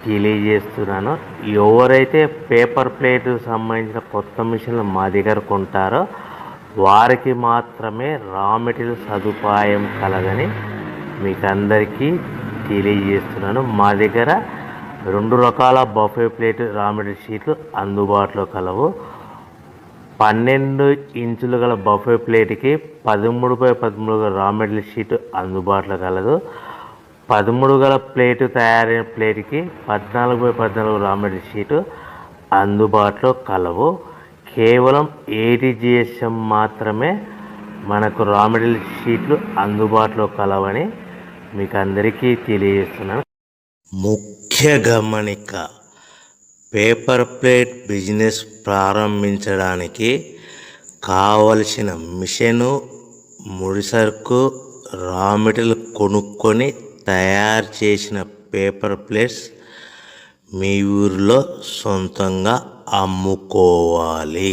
తెలియజేస్తున్నాను. ఎవరైతే paper plate సంబంధించిన కొత్త మిషన్లు మా దగ్గర కొంటారో వారికి మాత్రమే రా మెటీరియల్ సదుపాయం కలదని మీకు అందరికీ తెలియజేస్తున్నాను. మా దగ్గర 2 రకాల బఫే ప్లేట్ రా మెటీరియల్ షీట్లు అందుబాటులో కలవు. 12 ఇంచులు గల బఫే ప్లేట్కి 13x13 గల రా మెటీరియల్ షీట్ అందుబాటులో కలదు. 13 గల ప్లేటు తయారైన ప్లేట్కి 14x14 రా మెటీరియల్ షీటు అందుబాటులో కలవు. కేవలం ATGSM మాత్రమే మనకు రా మెటీరియల్ షీట్లు అందుబాటులో కలవని మీకు అందరికీ తెలియజేస్తున్నాను. ముఖ్య గమనిక: పేపర్ ప్లేట్ బిజినెస్ ప్రారంభించడానికి కావలసిన మిషను, ముడిసరుకు, రా మెటీరియల్ కొనుక్కొని తయారు చేసిన పేపర్ ప్లేట్స్ మీ ఊరిలో సొంతంగా అమ్ముకోవాలి.